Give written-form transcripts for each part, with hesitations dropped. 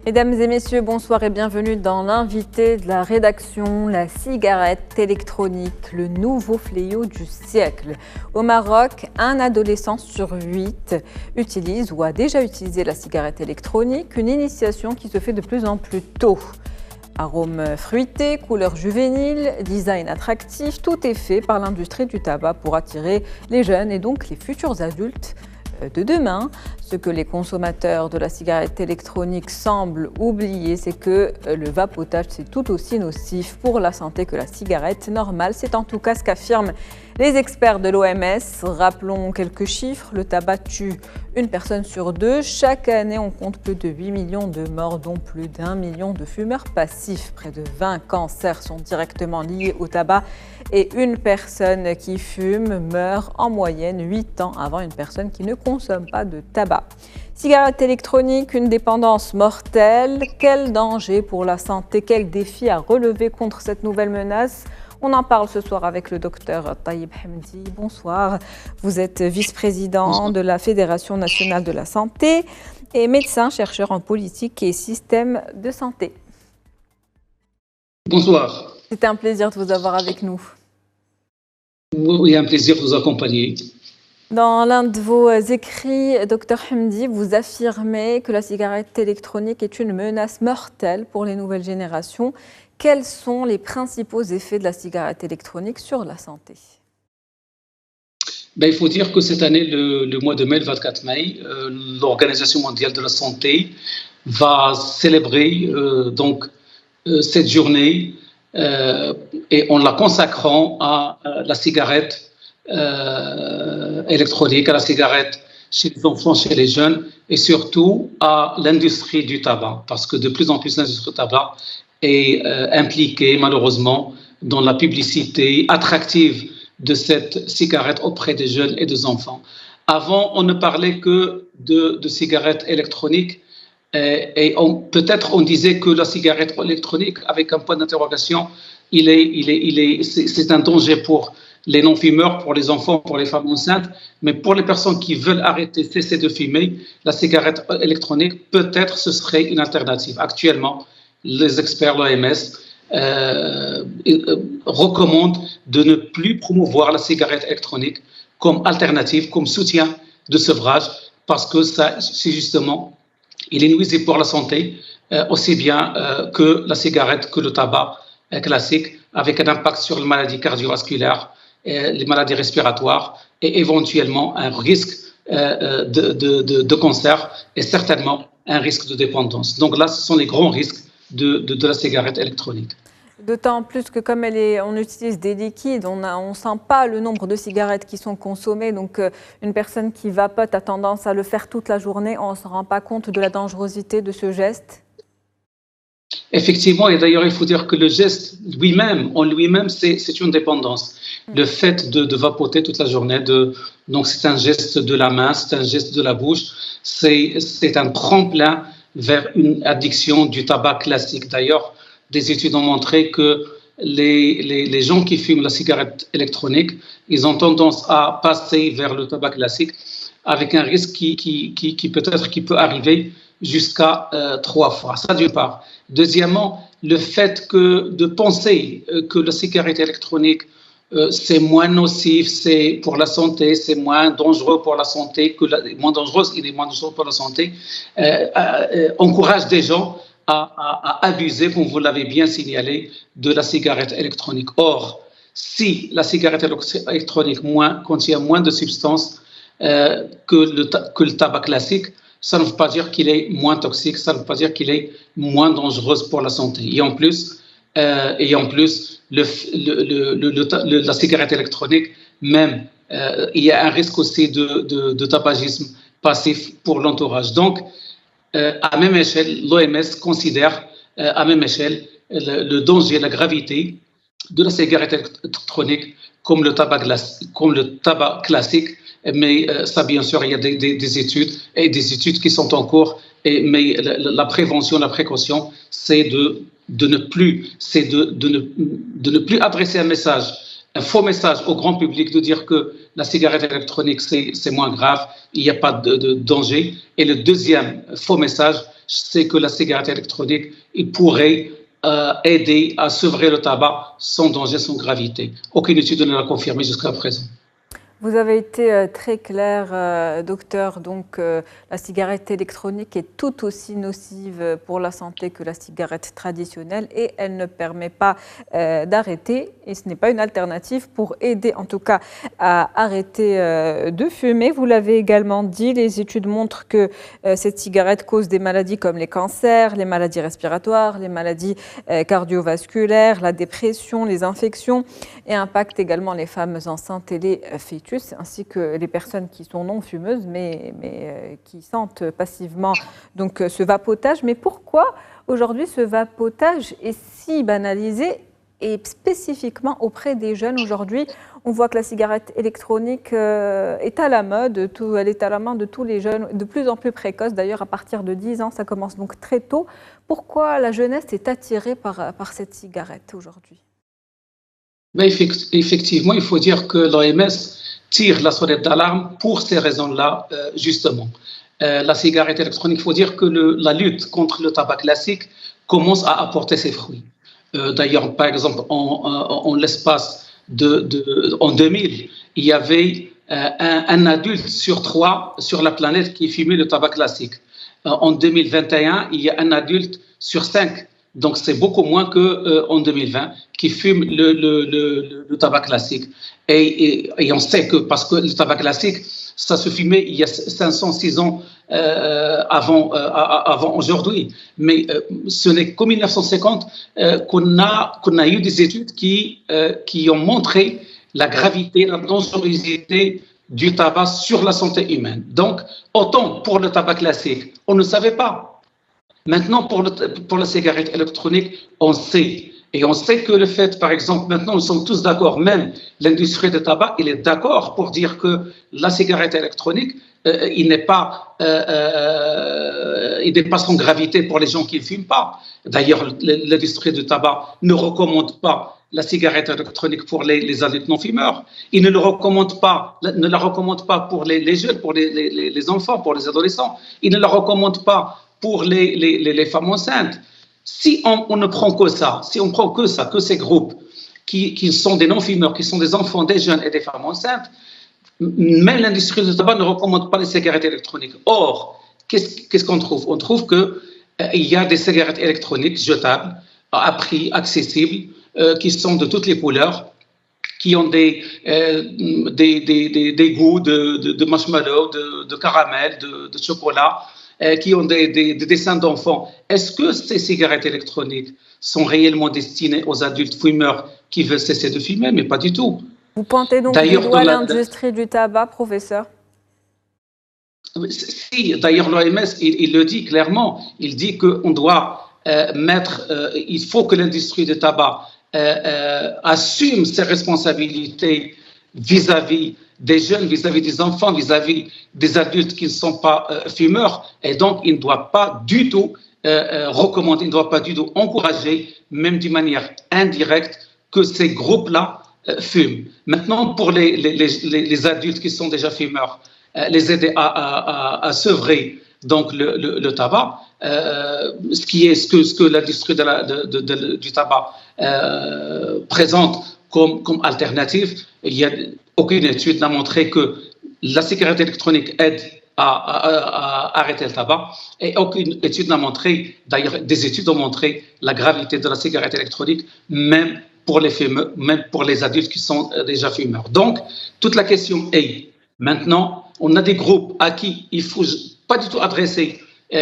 Mesdames et messieurs, bonsoir et bienvenue dans l'invité de la rédaction, la cigarette électronique, le nouveau fléau du siècle. Au Maroc, un adolescent sur 8 utilise ou a déjà utilisé la cigarette électronique, une initiation qui se fait de plus en plus tôt. Arômes fruités, couleurs juvéniles, design attractif, tout est fait par l'industrie du tabac pour attirer les jeunes et donc les futurs adultes de demain. Ce que les consommateurs de la cigarette électronique semblent oublier, c'est que le vapotage, c'est tout aussi nocif pour la santé que la cigarette normale. C'est en tout cas ce qu'affirment les experts de l'OMS. Rappelons quelques chiffres. Le tabac tue une personne sur 2. Chaque année, on compte plus de 8 millions de morts, dont plus d'1 million de fumeurs passifs. Près de 20 cancers sont directement liés au tabac et une personne qui fume meurt en moyenne 8 ans avant une personne qui ne consomme pas de tabac. Cigarette électronique, une dépendance mortelle. Quel danger pour la santé, quel défi à relever contre cette nouvelle menace? On en parle ce soir avec le docteur Taïb Hamdi. Bonsoir. Vous êtes vice-président de la Fédération nationale de la santé et médecin, chercheur en politique et système de santé. Bonsoir. C'est un plaisir de vous avoir avec nous. Oui, un plaisir de vous accompagner. Dans l'un de vos écrits, Dr Hamdi, vous affirmez que la cigarette électronique est une menace mortelle pour les nouvelles générations. Quels sont les principaux effets de la cigarette électronique sur la santé? Il faut dire que cette année, le mois de mai, le 24 mai, l'Organisation mondiale de la santé va célébrer cette journée et en la consacrant à la cigarette électronique, à la cigarette chez les enfants, chez les jeunes et surtout à l'industrie du tabac, parce que de plus en plus l'industrie du tabac est impliquée malheureusement dans la publicité attractive de cette cigarette auprès des jeunes et des enfants. Avant, on ne parlait que de cigarettes électroniques et peut-être on disait que la cigarette électronique, avec un point d'interrogation, c'est un danger pour les non-fumeurs, pour les enfants, pour les femmes enceintes, mais pour les personnes qui veulent arrêter, cesser de fumer, la cigarette électronique, peut-être ce serait une alternative. Actuellement, les experts, l'OMS, recommandent de ne plus promouvoir la cigarette électronique comme alternative, comme soutien de sevrage, parce que ça, c'est justement, il est nuisible pour la santé, aussi bien que la cigarette, que le tabac classique, avec un impact sur les maladies cardiovasculaires, les maladies respiratoires et éventuellement un risque de cancer et certainement un risque de dépendance. Donc là, ce sont les grands risques de la cigarette électronique. D'autant plus que comme on utilise des liquides, on ne sent pas le nombre de cigarettes qui sont consommées. Donc une personne qui vapote a tendance à le faire toute la journée. On ne se rend pas compte de la dangerosité de ce geste. Effectivement, et d'ailleurs, il faut dire que le geste en lui-même, c'est une dépendance. Le fait de vapoter toute la journée, donc c'est un geste de la main, c'est un geste de la bouche, c'est un tremplin vers une addiction du tabac classique. D'ailleurs, des études ont montré que les gens qui fument la cigarette électronique, ils ont tendance à passer vers le tabac classique avec un risque qui peut arriver jusqu'à 3 fois. Ça d'une part. Deuxièmement, le fait de penser que la cigarette électronique c'est moins nocif, c'est pour la santé, c'est moins dangereux pour la santé, moins dangereux pour la santé, encourage des gens à abuser, comme vous l'avez bien signalé, de la cigarette électronique. Or, si la cigarette électronique contient moins de substances que le tabac classique, ça ne veut pas dire qu'il est moins toxique, ça ne veut pas dire qu'il est moins dangereux pour la santé. Et en plus, la cigarette électronique, même, il y a un risque aussi de tabagisme passif pour l'entourage. Donc, à même échelle, l'OMS considère à même échelle le danger, la gravité de la cigarette électronique comme le tabac classique. Mais ça, bien sûr, il y a des études qui sont en cours. Mais la prévention, la précaution, c'est de ne plus adresser un faux message au grand public, de dire que la cigarette électronique, c'est moins grave, il n'y a pas de danger. Et le deuxième faux message, c'est que la cigarette électronique il pourrait aider à sevrer le tabac sans danger, sans gravité. Aucune étude ne l'a confirmé jusqu'à présent. Vous avez été très clair, docteur. Donc, la cigarette électronique est tout aussi nocive pour la santé que la cigarette traditionnelle et elle ne permet pas d'arrêter. Et ce n'est pas une alternative pour aider, en tout cas, à arrêter de fumer. Vous l'avez également dit, les études montrent que cette cigarette cause des maladies comme les cancers, les maladies respiratoires, les maladies cardiovasculaires, la dépression, les infections et impacte également les femmes enceintes et les fœtus, ainsi que les personnes qui sont non fumeuses, mais qui sentent passivement donc, ce vapotage. Mais pourquoi aujourd'hui ce vapotage est si banalisé et spécifiquement auprès des jeunes? Aujourd'hui, on voit que la cigarette électronique est à la mode, elle est à la main de tous les jeunes, de plus en plus précoce. D'ailleurs, à partir de 10 ans, ça commence donc très tôt. Pourquoi la jeunesse est attirée par cette cigarette aujourd'hui? Mais effectivement, il faut dire que l'OMS tire la sonnette d'alarme pour ces raisons-là, justement. La cigarette électronique, il faut dire que la lutte contre le tabac classique commence à apporter ses fruits. D'ailleurs, par exemple, en l'espace en 2000, il y avait un adulte sur 3 sur la planète qui fumait le tabac classique. En 2021, il y a un adulte sur 5. Donc, c'est beaucoup moins qu'en 2020 qui fument le tabac classique. Et on sait que, parce que le tabac classique, ça se fumait il y a 500-6 ans avant aujourd'hui. Mais ce n'est qu'en 1950 qu'on a eu des études qui ont montré la gravité, la dangerosité du tabac sur la santé humaine. Donc, autant pour le tabac classique, on ne savait pas. Maintenant, pour la cigarette électronique, on sait. Et on sait que le fait, par exemple, maintenant, nous sommes tous d'accord, même l'industrie du tabac, il est d'accord pour dire que la cigarette électronique, il n'est pas sans gravité pour les gens qui ne fument pas. D'ailleurs, l'industrie du tabac ne recommande pas la cigarette électronique pour les adultes non-fumeurs. Il ne la recommande pas pour les jeunes, pour les enfants, pour les adolescents. Il ne la recommande pas pour les femmes enceintes. Si on ne prend que ça, que ces groupes qui sont des non-fumeurs, qui sont des enfants, des jeunes et des femmes enceintes, même l'industrie du tabac ne recommande pas les cigarettes électroniques. Or, qu'est-ce qu'on trouve? On trouve qu'il y a des cigarettes électroniques jetables, à prix accessible, qui sont de toutes les couleurs, qui ont des goûts de marshmallow, de caramel, de chocolat, qui ont des dessins d'enfants. Est-ce que ces cigarettes électroniques sont réellement destinées aux adultes fumeurs qui veulent cesser de fumer? Mais pas du tout. Vous pointez donc du doigt l'industrie du tabac, professeur? Si, d'ailleurs l'OMS, il le dit clairement. Il dit qu'on doit il faut que l'industrie du tabac assume ses responsabilités vis-à-vis des jeunes, vis-à-vis des enfants, vis-à-vis des adultes qui ne sont pas fumeurs. Et donc, il ne doit pas du tout recommander, il ne doit pas du tout encourager, même d'une manière indirecte, que ces groupes-là fument. Maintenant, pour les adultes qui sont déjà fumeurs, les aider à sevrer donc le tabac, ce que l'industrie du tabac présente comme alternative. Il y a aucune étude n'a montré que la cigarette électronique aide à arrêter le tabac, et aucune étude n'a montré, d'ailleurs des études ont montré la gravité de la cigarette électronique, même pour les fumeurs, même pour les adultes qui sont déjà fumeurs. Donc, toute la question est, maintenant, on a des groupes à qui il ne faut pas du tout adresser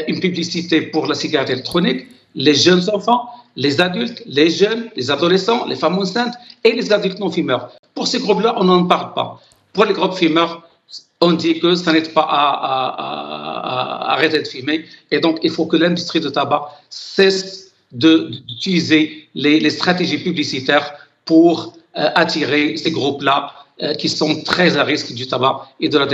une publicité pour la cigarette électronique, les jeunes enfants, les adultes, les jeunes, les adolescents, les femmes enceintes et les adultes non-fumeurs. Pour ces groupes-là, on n'en parle pas. Pour les groupes fumeurs, on dit que ça n'aide pas à arrêter de fumer. Et donc, il faut que l'industrie du tabac cesse d'utiliser les stratégies publicitaires pour attirer ces groupes-là qui sont très à risque du tabac et de la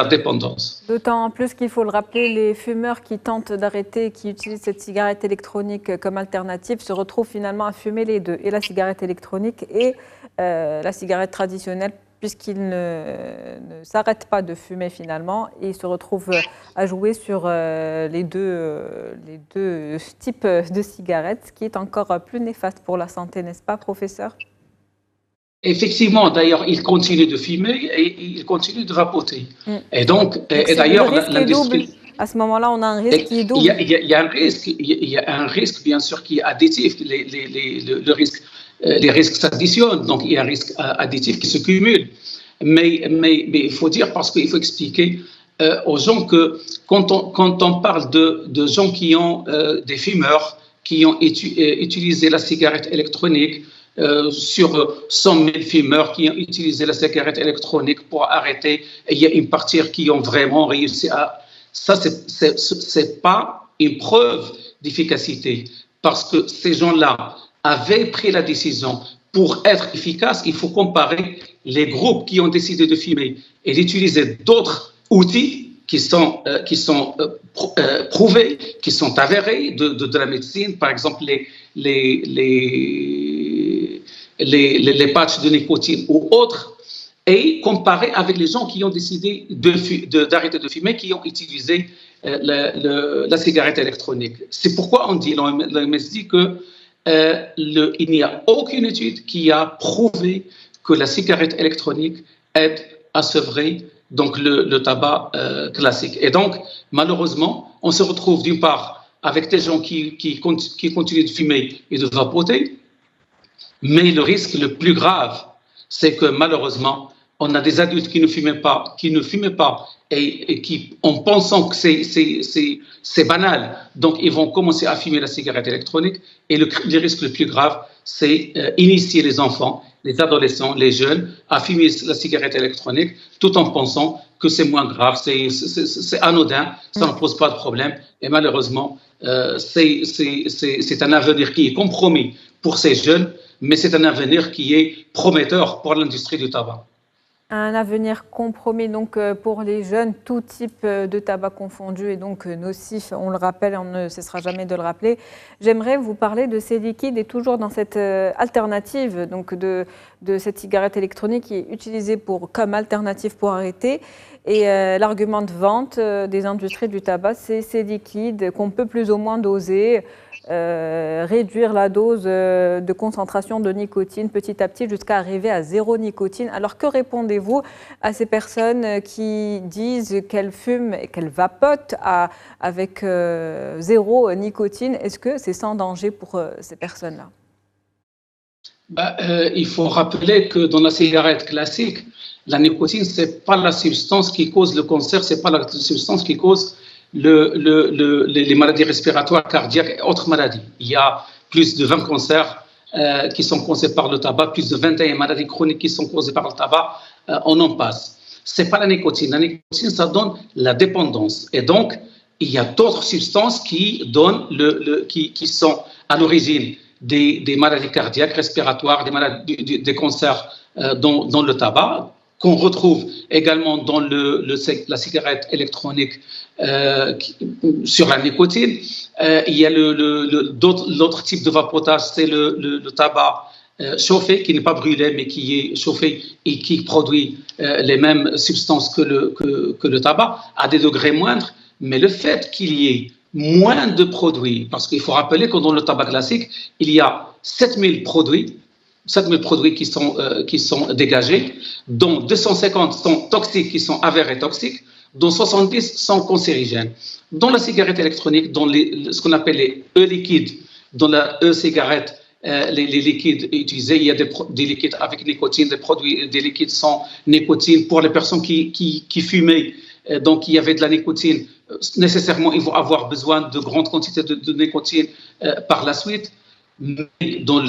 dépendance. D'autant plus qu'il faut le rappeler, les fumeurs qui tentent d'arrêter, qui utilisent cette cigarette électronique comme alternative, se retrouvent finalement à fumer les deux, et la cigarette électronique et la cigarette traditionnelle, puisqu'il ne s'arrête pas de fumer finalement et il se retrouve à jouer sur les deux types de cigarettes, ce qui est encore plus néfaste pour la santé, n'est-ce pas, professeur? Effectivement, d'ailleurs, il continue de fumer et il continue de vapoter. Et donc, et d'ailleurs, l'industrie... À ce moment-là, on a un risque qui est double. Il y a un risque, bien sûr, qui est additif. Le risque, les risques s'additionnent, donc il y a un risque additif qui se cumule. Mais il faut dire, parce qu'il faut expliquer aux gens que quand on parle de gens qui ont des fumeurs, qui ont utilisé la cigarette électronique, sur 100 000 fumeurs qui ont utilisé la cigarette électronique pour arrêter, et il y a une partie qui ont vraiment réussi à... Ça, c'est pas une preuve d'efficacité, parce que ces gens-là avaient pris la décision. Pour être efficace, il faut comparer les groupes qui ont décidé de fumer et d'utiliser d'autres outils qui sont prouvés, qui sont avérés de la médecine, par exemple les patchs de nicotine ou autres, et comparer avec les gens qui ont décidé d'arrêter de fumer, qui ont utilisé la cigarette électronique. C'est pourquoi l'OMS dit que il n'y a aucune étude qui a prouvé que la cigarette électronique aide à sevrer donc le tabac classique. Et donc, malheureusement, on se retrouve d'une part avec des gens qui continuent de fumer et de vapoter, mais le risque le plus grave, c'est que malheureusement, on a des adultes qui ne fumaient pas et qui, en pensant que c'est banal, donc ils vont commencer à fumer la cigarette électronique. Et le risque le plus grave, c'est initier les enfants, les adolescents, les jeunes à fumer la cigarette électronique, tout en pensant que c'est moins grave, c'est anodin, ça ne pose pas de problème. Et malheureusement, c'est un avenir qui est compromis pour ces jeunes, mais c'est un avenir qui est prometteur pour l'industrie du tabac. Un avenir compromis donc pour les jeunes, tout type de tabac confondu et donc nocif, on le rappelle, on ne cessera jamais de le rappeler. J'aimerais vous parler de ces liquides et toujours dans cette alternative donc de cette cigarette électronique qui est utilisée comme alternative pour arrêter. Et l'argument de vente des industries du tabac, c'est ces liquides qu'on peut plus ou moins doser, réduire la dose de concentration de nicotine petit à petit jusqu'à arriver à 0 nicotine. Alors que répondez-vous à ces personnes qui disent qu'elles fument et qu'elles vapotent avec 0 nicotine? Est-ce que c'est sans danger pour ces personnes-là? Il faut rappeler que dans la cigarette classique, la nicotine, ce n'est pas la substance qui cause le cancer, ce n'est pas la substance qui cause les maladies respiratoires, cardiaques et autres maladies. Il y a plus de 20 cancers qui sont causés par le tabac, plus de 21 maladies chroniques qui sont causées par le tabac, on en passe. Ce n'est pas la nicotine. La nicotine, ça donne la dépendance. Et donc, il y a d'autres substances qui sont à l'origine des maladies cardiaques, respiratoires, des cancers dans le tabac, qu'on retrouve également dans la cigarette électronique sur la nicotine. Il y a l'autre type de vapotage, c'est le tabac chauffé, qui n'est pas brûlé, mais qui est chauffé et qui produit les mêmes substances que le tabac, à des degrés moindres. Mais le fait qu'il y ait moins de produits, parce qu'il faut rappeler que dans le tabac classique, il y a 7000 produits qui sont dégagés, dont 250 sont toxiques, qui sont avérés toxiques, dont 70 sont cancérigènes. Dans la cigarette électronique, dans ce qu'on appelle les e-liquides, dans la e-cigarette, les liquides utilisés, il y a des liquides avec nicotine, des liquides sans nicotine. Pour les personnes qui fumaient, donc il y avait de la nicotine, nécessairement ils vont avoir besoin de grandes quantités de nicotine par la suite. Mais dans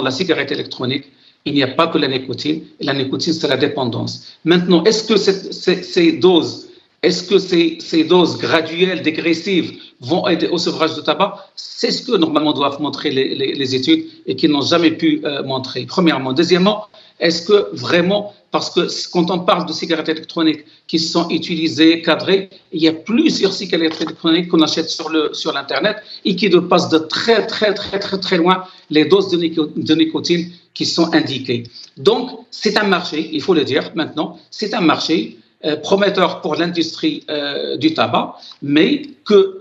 la cigarette électronique, il n'y a pas que la nicotine. Et la nicotine, c'est la dépendance. Maintenant, est-ce que ces doses Est-ce que ces doses graduelles, dégressives, vont aider au sevrage de tabac? C'est ce que normalement doivent montrer les études et qu'ils n'ont jamais pu montrer, premièrement. Deuxièmement, est-ce que vraiment, parce que quand on parle de cigarettes électroniques qui sont utilisées, cadrées, il y a plusieurs cigarettes électroniques qu'on achète sur l'Internet et qui dépassent de très loin les doses de nicotine qui sont indiquées. Donc, c'est un marché, il faut le dire maintenant, c'est un marché prometteur pour l'industrie du tabac, mais que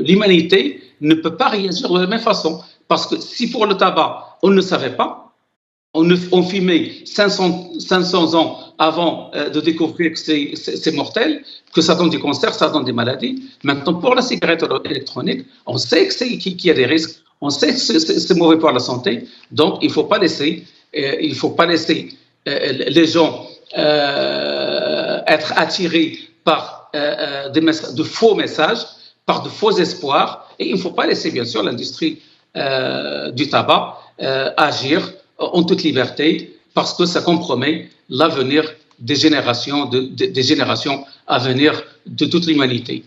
l'humanité ne peut pas réagir de la même façon. Parce que si pour le tabac, on ne savait pas, on fumait 500 ans avant de découvrir que c'est mortel, que ça donne du cancer, ça donne des maladies. Maintenant, pour la cigarette électronique, on sait qu'il y a des risques, on sait que c'est mauvais pour la santé, donc il ne faut pas laisser les gens être attirés par de faux messages, par de faux espoirs, et il ne faut pas laisser bien sûr l'industrie du tabac agir en toute liberté, parce que ça compromet l'avenir des générations à venir de toute l'humanité.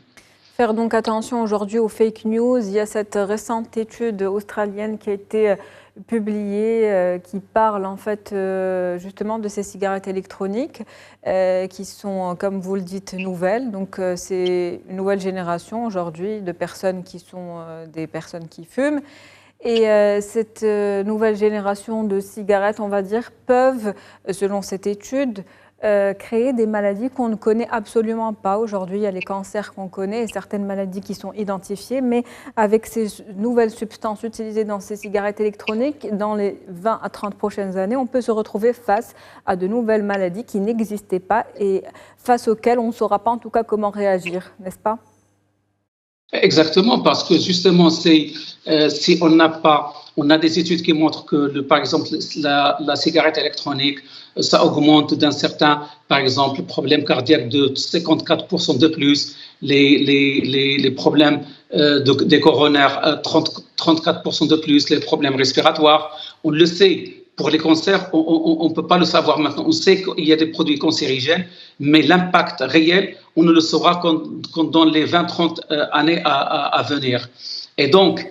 Faire donc attention aujourd'hui aux fake news. Il y a cette récente étude australienne qui a été publiée, qui parle en fait justement de ces cigarettes électroniques qui sont, comme vous le dites, nouvelles. Donc c'est une nouvelle génération aujourd'hui de personnes qui sont des personnes qui fument. Et cette nouvelle génération de cigarettes, on va dire, peuvent, selon cette étude, créer des maladies qu'on ne connaît absolument pas. Aujourd'hui, il y a les cancers qu'on connaît et certaines maladies qui sont identifiées, mais avec ces nouvelles substances utilisées dans ces cigarettes électroniques, dans les 20 à 30 prochaines années, on peut se retrouver face à de nouvelles maladies qui n'existaient pas et face auxquelles on ne saura pas en tout cas comment réagir, n'est-ce pas ? Exactement, parce que justement, si on a des études qui montrent que, par exemple, la cigarette électronique, ça augmente d'un certain, par exemple, problème cardiaque de 54% de plus, les problèmes des coronaires, 34% de plus, les problèmes respiratoires. On le sait. Pour les cancers, on ne peut pas le savoir maintenant. On sait qu'il y a des produits cancérigènes, mais l'impact réel, on ne le saura qu'en dans les 20-30 années à venir. Et donc,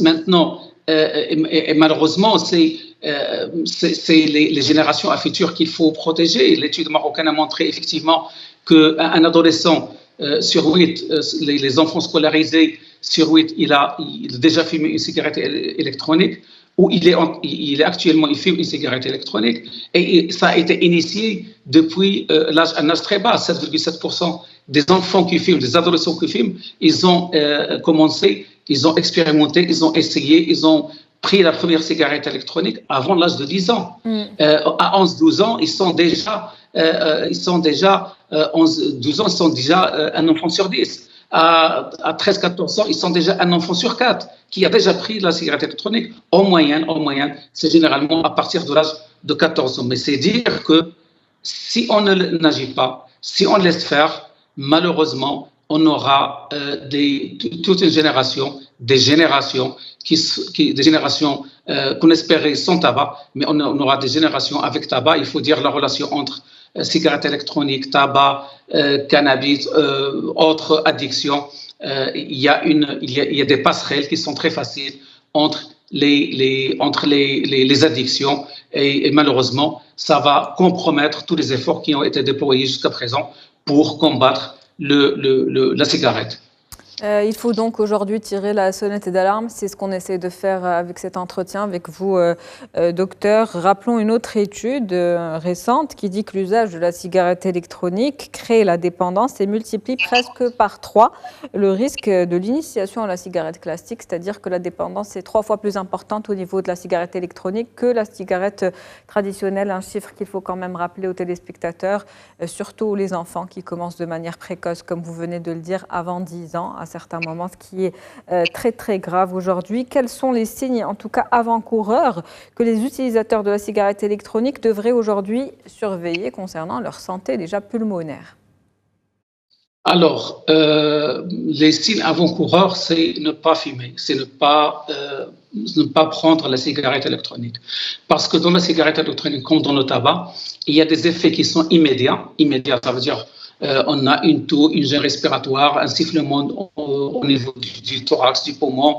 maintenant, et malheureusement, c'est les générations à futur qu'il faut protéger. L'étude marocaine a montré effectivement qu'un adolescent sur 8, les enfants scolarisés sur 8, il a déjà fumé une cigarette électronique, où il fume une cigarette électronique, et ça a été initié depuis un âge très bas, 7,7% des enfants qui fument, des adolescents qui fument, ils ont commencé, ils ont expérimenté, ils ont essayé, ils ont pris la première cigarette électronique avant l'âge de 10 ans. À 11-12 ans, ils sont déjà un enfant sur 10. À 13-14 ans, ils sont déjà un enfant sur 4 qui a déjà pris la cigarette électronique. En moyenne, c'est généralement à partir de l'âge de 14 ans. Mais c'est dire que si on n'agit pas, si on laisse faire, malheureusement, on aura toute une génération, des générations qu'on espérait sans tabac, mais on aura des générations avec tabac. Il faut dire la relation entre cigarettes électroniques, tabac, cannabis, autres addictions. Il y a des passerelles qui sont très faciles entre les addictions et malheureusement, ça va compromettre tous les efforts qui ont été déployés jusqu'à présent pour combattre la cigarette. Il faut donc aujourd'hui tirer la sonnette d'alarme. C'est ce qu'on essaie de faire avec cet entretien avec vous, docteur. Rappelons une autre étude récente qui dit que l'usage de la cigarette électronique crée la dépendance et multiplie presque par 3 le risque de l'initiation à la cigarette classique, c'est-à-dire que la dépendance est 3 fois plus importante au niveau de la cigarette électronique que la cigarette traditionnelle. Un chiffre qu'il faut quand même rappeler aux téléspectateurs, surtout les enfants qui commencent de manière précoce, comme vous venez de le dire, avant 10 ans, à certains moments, ce qui est très très grave aujourd'hui. Quels sont les signes, en tout cas avant-coureurs, que les utilisateurs de la cigarette électronique devraient aujourd'hui surveiller concernant leur santé déjà pulmonaire ? Alors, les signes avant-coureurs, c'est ne pas fumer, c'est ne pas prendre la cigarette électronique. Parce que dans la cigarette électronique, comme dans le tabac, il y a des effets qui sont immédiats. Immédiats, ça veut dire on a une toux, une gêne respiratoire, un sifflement au niveau du thorax, du poumon.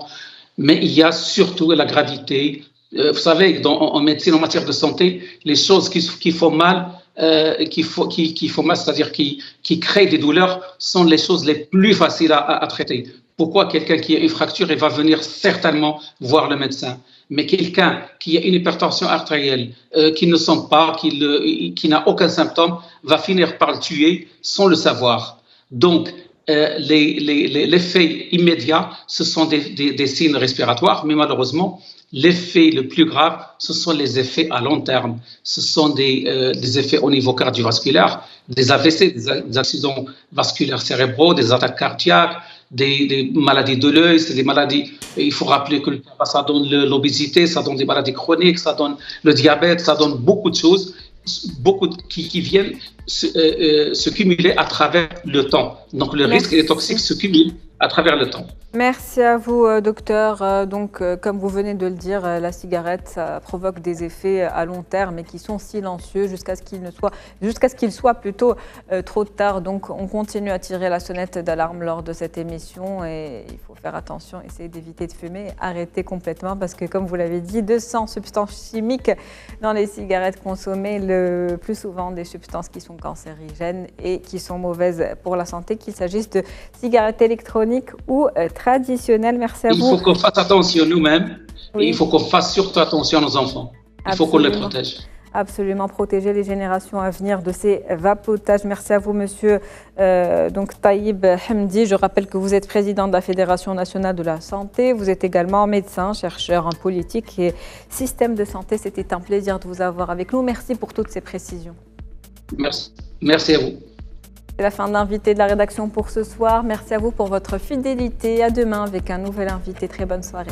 Mais il y a surtout la gravité. Vous savez, en médecine, en matière de santé, les choses qui font mal, c'est-à-dire qui créent des douleurs, sont les choses les plus faciles à traiter. Pourquoi quelqu'un qui a une fracture, il va venir certainement voir le médecin. Mais quelqu'un qui a une hypertension artérielle, qui ne sent pas, qui n'a aucun symptôme, va finir par le tuer sans le savoir. Donc, l'effet immédiat, ce sont des signes respiratoires, mais malheureusement, l'effet le plus grave, ce sont les effets à long terme. Ce sont des effets au niveau cardiovasculaire, des AVC, des accidents vasculaires cérébraux, des attaques cardiaques, des maladies de l'œil, c'est des maladies. Il faut rappeler que ça donne l'obésité, ça donne des maladies chroniques, ça donne le diabète, ça donne beaucoup de choses, qui viennent se cumuler à travers le temps. Donc le risque des toxiques se cumule à travers le temps. Merci à vous, docteur. Donc, comme vous venez de le dire, la cigarette, ça provoque des effets à long terme et qui sont silencieux jusqu'à ce qu'il soit plutôt trop tard. Donc, on continue à tirer la sonnette d'alarme lors de cette émission et il faut faire attention, essayer d'éviter de fumer, arrêter complètement parce que, comme vous l'avez dit, 200 substances chimiques dans les cigarettes consommées, le plus souvent des substances qui sont cancérigènes et qui sont mauvaises pour la santé, qu'il s'agisse de cigarettes électroniques ou traditionnelles. Merci à vous. Il faut qu'on fasse attention nous-mêmes et il faut qu'on fasse surtout attention à nos enfants. Il faut qu'on les protège. Absolument, protéger les générations à venir de ces vapotages. Merci à vous, monsieur Taïb Hamdi. Je rappelle que vous êtes président de la Fédération nationale de la santé. Vous êtes également médecin, chercheur en politique et système de santé. C'était un plaisir de vous avoir avec nous. Merci pour toutes ces précisions. Merci à vous. C'est la fin de l'invité de la rédaction pour ce soir. Merci à vous pour votre fidélité. À demain avec un nouvel invité. Très bonne soirée.